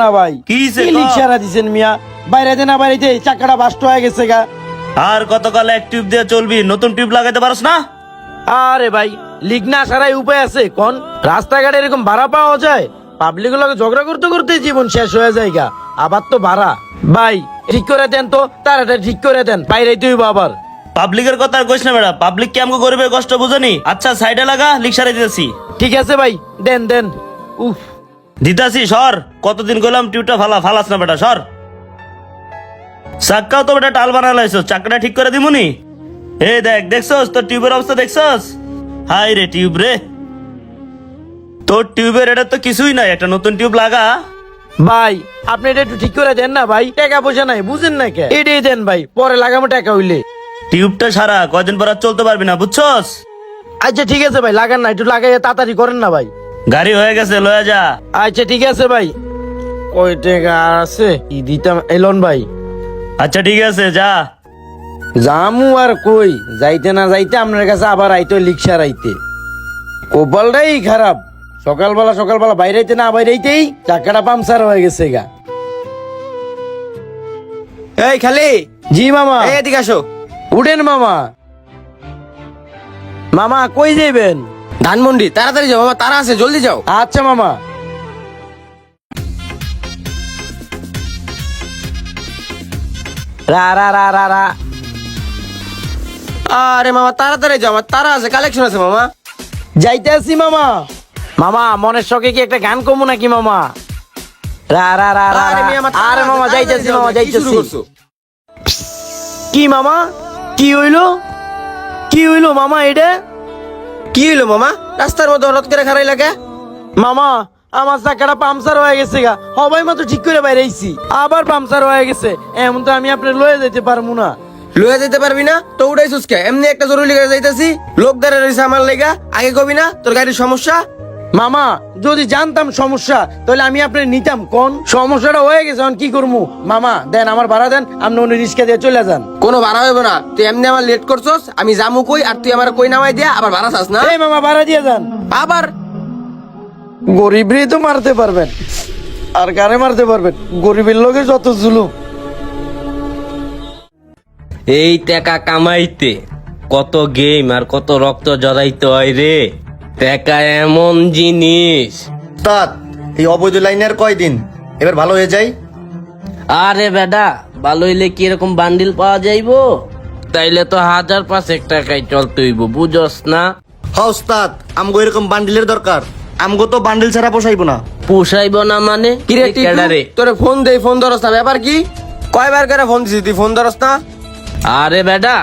না ভাই। কি হইছে কি ক? লিক সারা দিছেন মিয়া? বাইরে না বাইরেতে চাকাটা বাস্ট হয়ে গেছে গা। আর কতকাল এক টিউব দিয়ে চলবি? নতুন টিউব লাগাইতে পারস না? আরে ভাই, লিক না সারাই উপায় আছে কোন? রাস্তাঘাটে এরকম ভাড়া পাওয়া যায়? পাবলিকের লগে ঝগড়া করতে করতে জীবন শেষ হয়ে যায় গা, আবার তো ভাড়া। ভাই ঠিক করে দেন তো, তাড়াতাড়ি ঠিক করে দেন, বাইরেই তুই আবার। পাবলিকের কথা আর কইস না বেড়া, পাবলিক কি আমগো গরিবের কষ্ট বুঝনি? আচ্ছা সাইডে লাগা, লিক সারাই দিতেছি। ঠিক আছে ভাই, দেন দেন। উফ, দিতাছি, সর। কতদিন কইলাম টিউবটা ফালাস না বেটা, সর। চাক্কাও তো বেটা টাল বানায় লাইছো, চাক্কাটা ঠিক করে দিমুনি। এই দেখছস তোর টিউবের অবস্থা দেখছস? হাই রে টিউব রে, তোর টিউবের এটা তো কিছুই নাই, একটা নতুন টিউব লাগা। ভাই আপনি এটা একটু ঠিক করে দেন না ভাই, টাকা পয়সা নাই বুঝেন না কে? এটাই দেন ভাই, পরে লাগামো টাকা হইলে। টিউবটা সারা, কয়দিন পর আর চলতে পারবি না, বুঝছস? আচ্ছা ঠিক আছে ভাই, লাগান না, একটু লাগাইয়া তাড়াতাড়ি করেন না ভাই। গাড়ি হয়ে গেছে, লয়ে যা। আচ্ছা ঠিক আছে ভাই। কয় টাকা আছে কি দিতাম এলন ভাই? আচ্ছা ঠিক আছে, যা। জামু আর কই, যাইতে না যাইতে আপনার কাছে আবার আইতো লিকসার আইতে। কপালটাই খারাপ, সকালবেলা বাইরেতে না বাইরেতেই চাকাটা পামচার হয়ে গেছে গা। এই খালি জি মামা। এই এদিকে আসো। উঠেন মামা। মামা কই যাইবেন? ধানমন্ডি, তাড়াতাড়ি যাও বাবা, তারা আছে, জলদি যাও। আচ্ছা মামা। রা রা রা রা রা। আরে মামা তাড়াতাড়ি যাও, আমার তারা আছে, কালেকশন আছে মামা। যাইতে আসি মামা। মামা মনের শখে কি একটা গান কমু নাকি মামা? রা রা রা রা আরে রা। মিয়া, আমার তারা আরে আছে, মামা তাড়াতাড়ি যাইতেছি যাও, মামা কি শুরু যাইতেছি। করছো? কি মামা, কি হইলো? কি হইলো মামা এটা? কি হইলো মামা? রাস্তার মধ্যে হঠাৎ করে খারাই লাগে। মামা আমার চাকাটা পামচার হয়ে গেছে গা, সবাই মতো ঠিক করে বাইরেছি, আবার পামচার হয়ে গেছে। এমন তো আমি আপনার লয়ে যেতে পারবো না। লয়ে যেতে পারবি না তো উড়াই সুস্কে, এমনি একটা জরুরি গাড়ি যাইতাছি, লোক দাঁড়িয়ে রয়েছে আমার লেগা, আগে কবি না তোর গাড়ির সমস্যা? মামা যদি জানতাম সমস্যা তাহলে আমি আপনার নিতাম কোন? সমস্যাটা হয়ে গেছে, এখন কি করবো? মামা দেন, আমার ভাড়া দেন, আপনি অন্য রিক্সা দিয়ে চলে যান। কোনো ভাড়া হইব না, তুই এমনি আমার লেট করছস, আমি জামু কই আর তুই আমার কই নামাই দিয়া আবার ভাড়া চাস না? এই মামা ভাড়া দিয়ে যান। আবার গরিবরই তো মারতে পারবেন, আর কারে মারতে পারবেন? গরিবের লোকে যত জুলুম। এই টাকা কামাইতে কত গেম আর কত রক্ত জড়াইতে হয় রে। টাকা এমন জিনিস। উস্তাদ, এই অবৈধ লাইনের কয়দিন এবার ভালো হয়ে যায়? আরে বেডা, ভালো হইলে কি এরকম বান্ডিল পাওয়া যাইবো? তাইলে তো 1000-5 টাকায় চলতে হইব, বুঝস না? হ্যাঁ উস্তাদ, আমগো এরকম বান্ডিলের দরকার, আমগো তো বান্ডিল ছাড়া পোষাইবো না। পোষাইব না মানে? কিরে এই টিকু, ক্যাডারে? তোরে ফোন দেই, ফোন ধরস না, ব্যাপার কি? কয়বার করে ফোন দিছি, তুই ফোন ধরস না? আরে বেডা,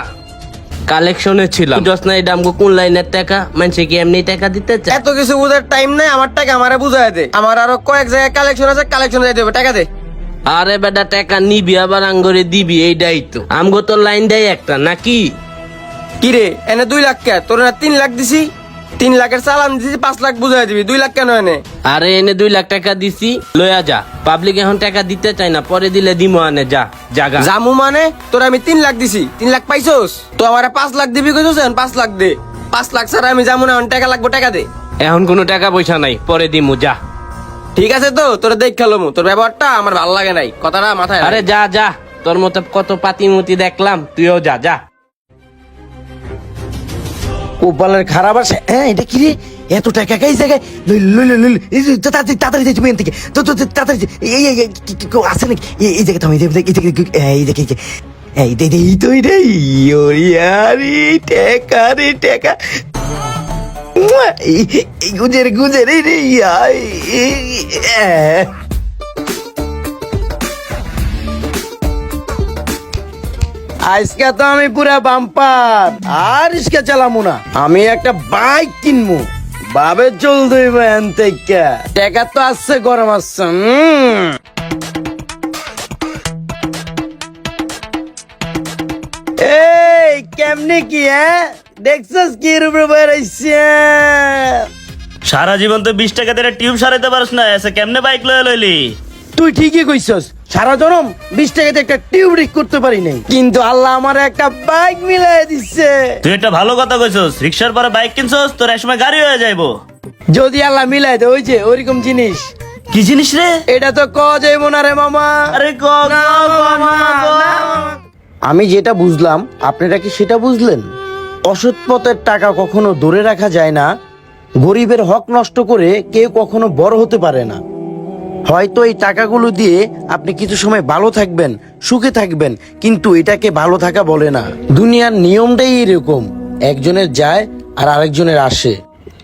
কালেকশনে ছিলাম, বুঝস না? এটা আমগো কোন লাইনের টাকা, মানুষে কি এমনি টাকা দিতে চায়? এত কিছু বুঝার টাইম নাই আমার, টাকা আমারে বুঝাই দে। আমার আরো কয়েক জায়গায় কালেকশন আছে, কালেকশন যাইতে হবে, টাকা দে। আরে বেডা, টাকা নিবি আবার আঙ্গরে দিবি, এইটাই তো আমগো তো লাইন দেয় একটা নাকি? কিরে এনে 2 লাখ কে? তোর না 3 লাখ দিছি, 3 লাখের চালান দিছি, 5 লাখ বুঝাই দিবি, 2 লাখ কেন এনে? আরে এনে 2 লাখ টাকা দিছি, লয়া যা। পাবলিক এখন টাকা দিতে চায় না, পরে দিলে দিমো, আনে যা জাগা। জামু মানে তোর আমি 3 লাখ দিছি, 3 লাখ পাইছোস? তো আমার 5 লাখ দিবি কইছস, 5 লাখ দে। 5 লাখ ছাড়া আমি জামু না, এখন টাকা লাগবো, টাকা দে। এখন কোনো টাকা পয়সা নাই, পরে দিমু যা। ঠিক আছে তো, তোর দেখ খেলমু, তোর ব্যবহারটা আমার ভালো লাগে নাই, কথাটা মাথায় আরে রাখ। যা যা, তোর মতো কত পাতিমতি দেখলাম, তুইও যা যা। কপালের খারাপ আছে। হ্যাঁ এটা কি রে, এত টাকা কাই জায়গায়? এই যে তাড়াতাড়ি যাই তুমি এখান থেকে, তো তাড়াতাড়ি এই কেউ আছে নাকি? এই জায়গায় থাম, এই জায়গায় এই দেখে এই দে এই তো এটাই ওরিয়ারি টাকা রে টাকা। এই গুজের রে রে। আজকে তো আমি পুরা বাম্পার, আর রিক্সা চালামু না, আমি একটা বাইক কিনবো, বাবে চল দইব এন থেকে। টাকা তো আসছে, গরম আসছে। এই কেমনে কি? হ্যাঁ দেখছস কি রূপে বেড়াইছে? সারা জীবন তো 20 টাকা দিয়ে টিউব সারাইতে পারস না, এসে কেমনে বাইক লয়ে লইলি? তুই ঠিকই কইছস, সারা জনম 20 টাকাতে একটা টিউব রিক করতে পারি নাই, কিন্তু আল্লাহ আমার একটা বাইক মিলাই দিচ্ছে। তুই একটা ভালো কথা কইছস, রিক্সার পরে বাইক কিনছস, তোর একসময় গাড়ি হয়ে যাইবো। যদি আল্লাহ মিলাই দেয় ওই যে ওইরকম জিনিস, কি জিনিস রে? এটা তো ক যাইব না রে মামা। আরে ক ক, মামা, ক। আমি যেটা বুঝলাম আপনারা কি সেটা বুঝলেন? অসৎ পথের টাকা কখনো ধরে রাখা যায় না, গরিবের হক নষ্ট করে কেউ কখনো বড় হতে পারে না। হয়তো এই টাকাগুলো দিয়ে আপনি কিছু সময় ভালো থাকবেন, সুখে থাকবেন, কিন্তু এটাকে ভালো থাকা বলে না। দুনিয়ার নিয়মটাই এরকম, একজনের যায় আর আরেকজনের আসে।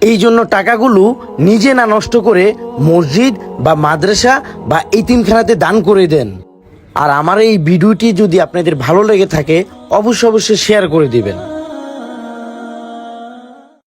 এই জন্য টাকাগুলো নিজে না নষ্ট করে মসজিদ বা মাদ্রাসা বা এতিমখানাতে দান করে দেন। আর আমার এই ভিডিওটি যদি আপনাদের ভালো লেগে থাকে অবশ্যই শেয়ার করে দিবেন।